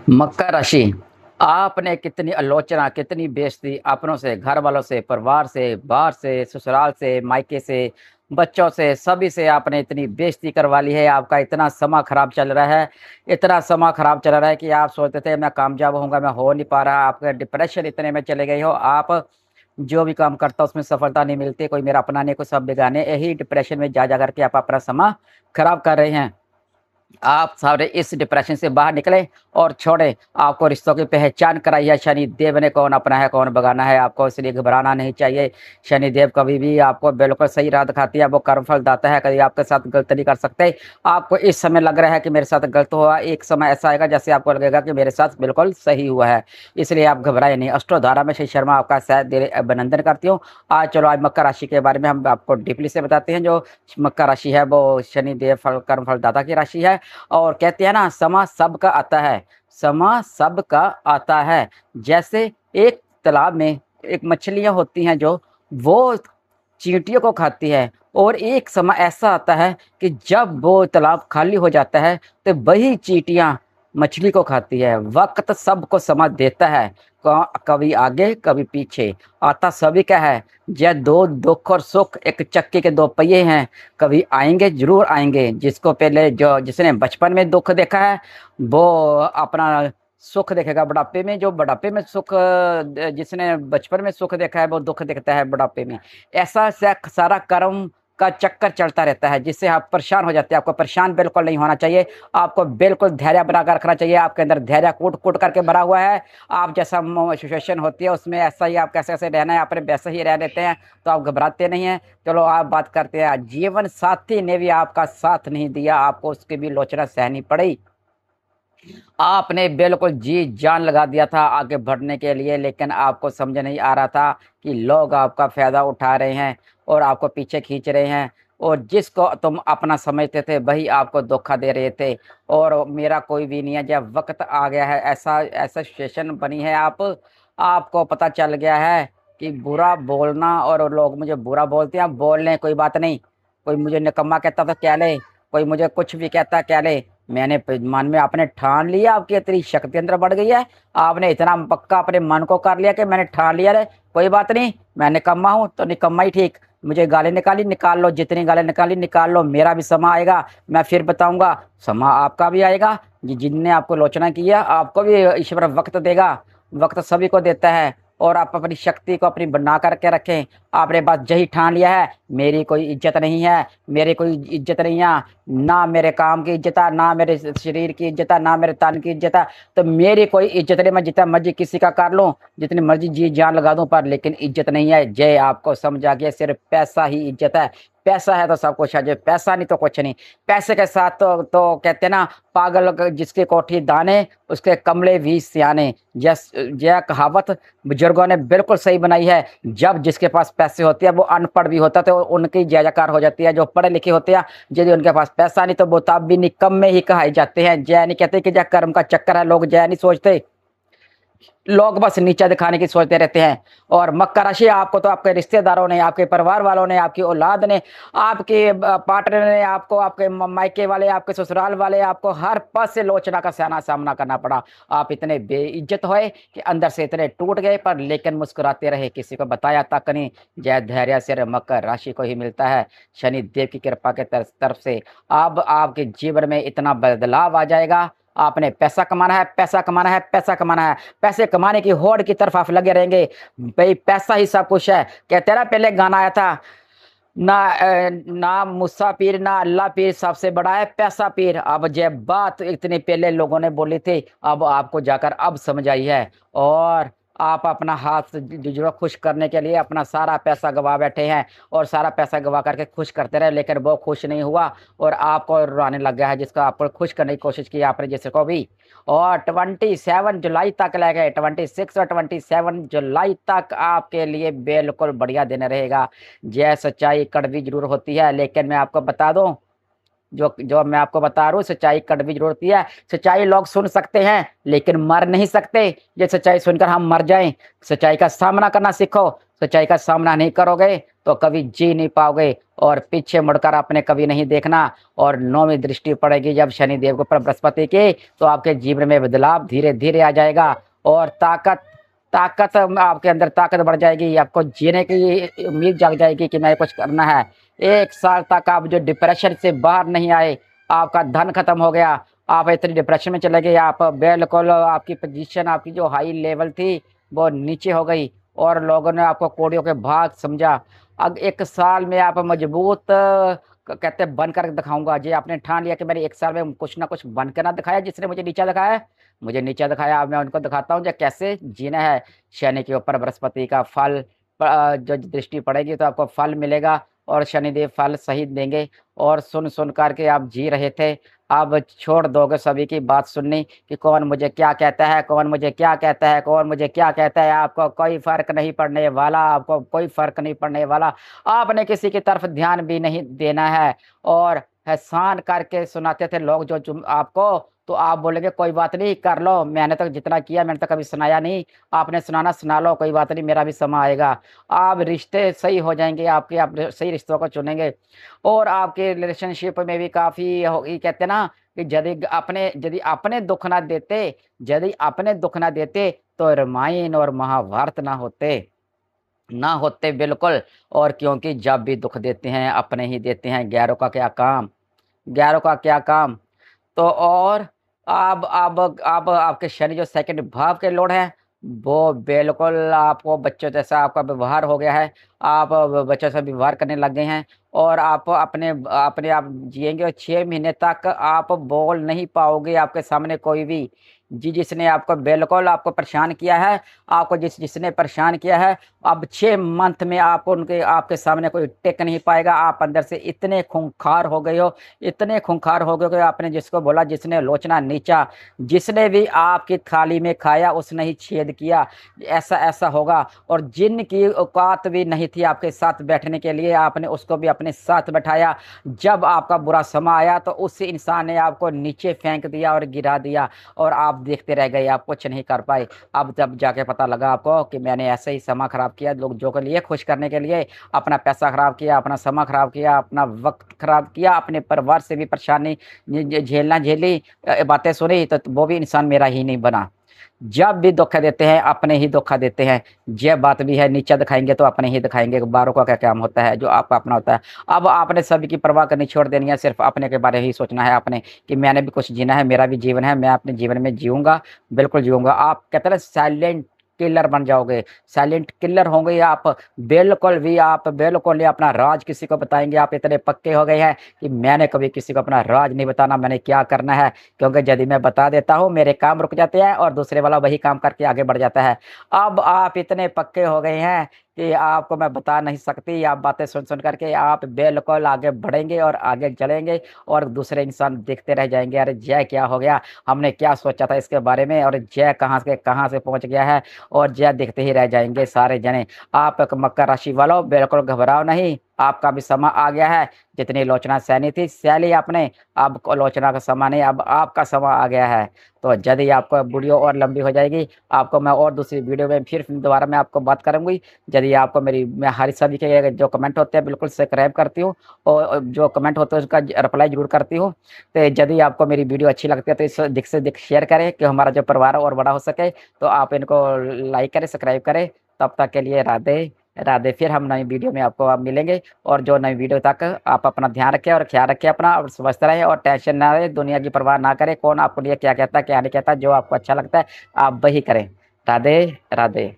मकर राशि। आपने कितनी आलोचना, कितनी बेइज्जती अपनों से, घर वालों से, परिवार से, बाहर से, ससुराल से, मायके से, बच्चों से, सभी से आपने इतनी बेइज्जती करवा ली है। आपका इतना समा खराब चल रहा है, इतना समा खराब चल रहा है कि आप सोचते थे मैं कामयाब होऊँगा, मैं हो नहीं पा रहा। आपके डिप्रेशन इतने में चले गए हो, आप जो भी काम करता उसमें सफलता नहीं मिलती। कोई मेरा अपना नहीं, कोई सब बेगाने। यही डिप्रेशन में जा कर के आप अपना समा खराब कर रहे हैं। आप सारे इस डिप्रेशन से बाहर निकले और छोड़े। आपको रिश्तों की पहचान कराई है शनि देव ने, कौन अपना है कौन बगाना है। आपको इसलिए घबराना नहीं चाहिए। शनि देव कभी भी आपको बिल्कुल सही राह दिखाती है, वो कर्मफल दाता है, कभी आपके साथ गलत नहीं कर सकते। आपको इस समय लग रहा है कि मेरे साथ गलत हुआ, एक समय ऐसा आएगा जैसे आपको लगेगा कि मेरे साथ बिल्कुल सही हुआ है। इसलिए आप घबराए नहीं। अष्टोधारा में श्री शर्मा आपका शायद दिल अभिनंदन करती हूँ। आज चलो, आज मकर राशि के बारे में हम आपको डीपली से बताते हैं। जो मकर राशि है वो शनि देव फल कर्मफल दाता की राशि है। और कहते हैं ना, समा सबका आता है, समा सबका आता है। जैसे एक तालाब में एक मछलियां होती हैं जो वो चींटियों को खाती है, और एक समय ऐसा आता है कि जब वो तालाब खाली हो जाता है तो वही चींटियां मछली को खाती है। वक्त सबको समा देता है, कभी आगे कभी पीछे, आता सभी का है। यह दो दुख और सुख एक चक्के के दो पहिए हैं, कभी आएंगे, जरूर आएंगे। जिसको पहले जो जिसने बचपन में दुख देखा है वो अपना सुख देखेगा बुढ़ापे में। जो बुढ़ापे में सुख, जिसने बचपन में सुख देखा है वो दुख देखता है बुढ़ापे में। ऐसा सारा कर्म का चक्कर चलता रहता है, जिससे आप परेशान हो जाते हैं। आपको परेशान बिल्कुल नहीं होना चाहिए। आपको बिल्कुल धैर्य बनाकर रखना चाहिए। आपके अंदर धैर्य कूट कूट करके भरा हुआ है। आप जैसा सिचुएशन होती है उसमें ऐसा ही आप कैसे कैसे रहना है, आपने वैसे ही रह लेते हैं, तो आप घबराते नहीं हैं। चलो, आप बात करते हैं। जीवन साथी ने भी आपका साथ नहीं दिया, आपको उसकी भी लोचना सहनी पड़ी। आपने बिल्कुल जी जान लगा दिया था आगे बढ़ने के लिए, लेकिन आपको समझ नहीं आ रहा था कि लोग आपका फ़ायदा उठा रहे हैं और आपको पीछे खींच रहे हैं। और जिसको तुम अपना समझते थे वही आपको धोखा दे रहे थे। और मेरा कोई भी नहीं है। जब वक्त आ गया है, ऐसा ऐसा सिचुएशन बनी है, आपको पता चल गया है कि बुरा बोलना, और लोग मुझे बुरा बोलते हैं, बोल लें, कोई बात नहीं। कोई मुझे निकम्मा कहता तो क्या ले, कोई मुझे कुछ भी कहता क्या ले। मैंने मन में आपने ठान लिया, आपकी इतनी शक्ति अंदर बढ़ गई है। आपने इतना पक्का अपने मन को कर लिया कि मैंने ठान लिया रे, कोई बात नहीं, मैं निकम्मा हूँ तो निकम्मा ही ठीक। मुझे गाली निकाली, निकाल लो, जितनी गाली निकाली निकाल लो। मेरा भी समा आएगा, मैं फिर बताऊंगा। समा आपका भी आएगा। जिनने आपको लोचना की है आपको भी ईश्वर वक्त देगा। वक्त सभी को देता है। और आप अपनी शक्ति को अपनी बना करके रखें। आपने बस यही ठान लिया है, मेरी कोई इज्जत नहीं है, मेरी कोई इज्जत नहीं है, ना मेरे काम की इज्जत है, ना मेरे शरीर की इज्जत है, ना मेरे तन की इज्जत है। तो मेरी कोई इज्जत नहीं। मैं जितना मर्जी किसी का कर लूँ, जितनी मर्जी जी जान लगा दूं, पर लेकिन इज्जत नहीं है। जय आपको समझ आ गया, सिर्फ पैसा ही इज्जत है। पैसा है तो सब कुछ है, जो पैसा नहीं तो कुछ नहीं। पैसे के साथ तो कहते हैं ना, पागल जिसके कोठी दाने उसके कमले भी सियाने। यह कहावत बुजुर्गों ने बिल्कुल सही बनाई है। जब जिसके पास पैसे होते हैं वो अनपढ़ भी होता है तो उनकी जय जयकार हो जाती है। जो पढ़े लिखे होते हैं, यदि उनके पास पैसा नहीं तो वो तब भी निकम्मे ही कहाए जाते हैं। जय नहीं कहते कि जय कर्म का चक्कर है, लोग जय नहीं सोचते। लोग बस नीचा दिखाने की सोचते रहते हैं। और मकर राशि, आपको तो आपके रिश्तेदारों ने, आपके परिवार वालों ने, आपकी औलाद ने, आपके पार्टनर ने, आपको आपके मायके वाले, आपके ससुराल वाले, आपको हर पद से लोचना का सामना करना पड़ा। आप इतने बेइज्जत हुए कि अंदर से इतने टूट गए, पर लेकिन मुस्कुराते रहे, किसी को बताया तक नहीं। जय धैर्य सिर्फ मकर राशि को ही मिलता है, शनि देव की कृपा के तरफ से। अब आपके जीवन में इतना बदलाव आ जाएगा। आपने पैसा कमाना है, पैसा कमाना है, पैसा कमाना है। पैसे कमाने की होड़ की तरफ आप लगे रहेंगे। भाई पैसा ही सब कुछ है। कहते ना, पहले गाना आया था ना, ना मूसा पीर ना अल्लाह पीर, सबसे बड़ा है पैसा पीर। अब जब बात इतने पहले लोगों ने बोली थी, अब आपको जाकर अब समझ आई है। और आप अपना हाथ जो खुश करने के लिए अपना सारा पैसा गवा बैठे हैं, और सारा पैसा गवा करके खुश करते रहे, लेकिन वो खुश नहीं हुआ और आपको रुलाने लग गया है। जिसको आपको खुश करने की कोशिश की आपने, जिसको भी। और 27 जुलाई तक ले गए, 26 और 27 जुलाई तक आपके लिए बिल्कुल बढ़िया दिन रहेगा। जय सच्चाई कड़वी जरूर होती है, लेकिन मैं आपको बता दूं, जो जो मैं आपको बता रहा हूँ, सच्चाई कड़वी जरूर होती है। सच्चाई लोग सुन सकते हैं लेकिन मर नहीं सकते। ये सच्चाई सुनकर हम मर जाएं। सच्चाई का सामना करना सीखो। सच्चाई का सामना नहीं करोगे तो कभी जी नहीं पाओगे और पीछे मुड़कर आपने कभी नहीं देखना। और 9वीं दृष्टि पड़ेगी जब शनिदेव के ऊपर बृहस्पति की, तो आपके जीवन में बदलाव धीरे-धीरे आ जाएगा और ताकत ताकत आपके अंदर ताकत बढ़ जाएगी, आपको जीने की उम्मीद जाग जाएगी कि मैं कुछ करना है। 1 साल तक आप जो डिप्रेशन से बाहर नहीं आए, आपका धन खत्म हो गया, आप इतनी डिप्रेशन में चले गए, आप बिल्कुल आपकी पोज़ीशन आपकी जो हाई लेवल थी, वो नीचे हो गई और लोगों ने आपको कौड़ियों के भाग समझा। अब 1 साल में आप मजबूत कहते हैं बनकर दिखाऊँगा। जी, आपने ठान लिया कि मैंने 1 साल में कुछ ना कुछ बन के ना दिखाया, जिसने मुझे नीचा दिखाया है, मुझे नीचा दिखाया, अब मैं उनको दिखाता हूँ जो कैसे जीना है। शनि के ऊपर बृहस्पति का फल जो दृष्टि पड़ेगी तो आपको फल मिलेगा और शनिदेव फल सही देंगे। और सुन-सुन कर के आप जी रहे थे, अब छोड़ दोगे सभी की बात सुननी कि कौन मुझे क्या कहता है, कौन मुझे क्या कहता है, कौन मुझे क्या कहता है। आपको कोई फ़र्क नहीं पड़ने वाला, आपको कोई फ़र्क नहीं पड़ने वाला। आपने किसी की तरफ ध्यान भी नहीं देना है और एहसान करके सुनाते थे लोग जो जुम आपको, तो आप बोलेंगे कोई बात नहीं कर लो, मैंने तो जितना किया मैंने तो कभी सुनाया नहीं, आपने सुनाना सुना लो, कोई बात नहीं मेरा भी समय आएगा। आप रिश्ते सही हो जाएँगे आपके, आप सही रिश्तों को चुनेंगे और आपके रिलेशनशिप में भी काफ़ी हो ये कहते हैं ना कि यदि अपने दुःख ना देते, तो रामायण और महाभारत ना होते बिल्कुल। और क्योंकि जब भी दुःख देते हैं, अपने ही देते हैं, गैरों का क्या काम। तो और अब आपके शनि जो सेकंड भाव के लॉर्ड हैं, वो बिल्कुल आपको बच्चों जैसा आपका व्यवहार हो गया है। आप बच्चों से व्यवहार करने लग गए हैं और आप अपने आप जिएँगे और 6 महीने तक आप बोल नहीं पाओगे आपके सामने कोई भी। जिसने आपको बिल्कुल आपको परेशान किया है, आपको जिसने परेशान किया है, अब 6 मंथ में आपको उनके आपके सामने कोई टिक नहीं पाएगा। आप अंदर से इतने खूंखार हो गए हो, इतने खूंखार हो गए हो कि आपने जिसको बोला जिसने लोचना नीचा, जिसने भी आपकी थाली में खाया उसने ही छेद किया, ऐसा होगा। और जिनकी औकात भी नहीं थी आपके साथ बैठने के लिए, आपने उसको भी अपने साथ बैठाया। जब आपका बुरा समय आया तो उस इंसान ने आपको नीचे फेंक दिया और गिरा दिया और आप देखते रह गए, आप कुछ नहीं कर पाए। अब जब जाके पता लगा आपको कि मैंने ऐसे ही समय खराब किया, लोग के लिए खुश करने के लिए अपना पैसा खराब किया, अपना समय खराब किया, अपना वक़्त खराब किया, अपने परिवार से भी परेशानी झेलना झेली, बातें सुनी, तो वो भी इंसान मेरा ही नहीं बना। जब भी धोखा देते हैं, अपने ही धोखा देते हैं। ये बात भी है, नीचा दिखाएँगे तो अपने ही दिखाएँगे, बारों का क्या काम होता है, जो आपका अपना होता है। अब आपने सभी की परवाह करनी छोड़ देनी है, सिर्फ़ अपने के बारे ही सोचना है आपने कि मैंने भी कुछ जीना है, मेरा भी जीवन है, मैं अपने जीवन में जीऊँगा, बिल्कुल जीऊँगा। आप कहते हैं ना साइलेंट किलर बन जाओगे, साइलेंट किलर होंगे आप, आप बिल्कुल नहीं अपना राज किसी को बताएँगे, आप इतने पक्के हो गए हैं कि मैंने कभी किसी को अपना राज नहीं बताना, मैंने क्या करना है। क्योंकि यदि मैं बता देता हूँ, मेरे काम रुक जाते हैं और दूसरे वाला वही काम करके आगे बढ़ जाता है। अब आप इतने पक्के हो गए हैं कि आपको मैं बता नहीं सकती, आप बातें सुन-सुन कर के आप बिल्कुल आगे बढ़ेंगे और आगे चलेंगे और दूसरे इंसान देखते रह जाएँगे, अरे! ये क्या हो गया? हमने क्या सोचा था इसके बारे में और ये कहाँ से पहुँच गया है और ये देखते ही रह जाएँगे सारे जने। आप मकर राशि वालों बिल्कुल घबराओ नहीं, आपका भी समय आ गया है। जितनी लोचना सहनी थी, सह ली आपने, अब लोचना का समय नहीं, अब आपका समय आ गया है। तो जल्द ही आपको वीडियो और लंबी हो जाएगी, आपको मैं और दूसरी वीडियो में फिर दोबारा मैं आपको बात करूँगी। यदि आपको मैं हर सभी के जो कमेंट होते हैं बिल्कुल सब्सक्राइब करती हूँ और जो कमेंट होते हैं उसका रिप्लाई ज़रूर करती हूँ। तो यदि आपको मेरी वीडियो अच्छी लगती है तो इसे अधिक से अधिक शेयर करें कि हमारा जो परिवार है और बड़ा हो सके। तो आप इनको लाइक करें, सब्सक्राइब करें। तब तक के लिए राधे, राधे। फिर हम नई वीडियो में आपको आप मिलेंगे और जो नई वीडियो तक आप अपना ध्यान रखें और ख्याल रखें अपना और स्वस्थ रहें और टेंशन ना लें, दुनिया की परवाह ना करें, कौन आपको लिए क्या कहता है, क्या नहीं कहता, जो आपको अच्छा लगता है, आप वही करें। राधे, राधे।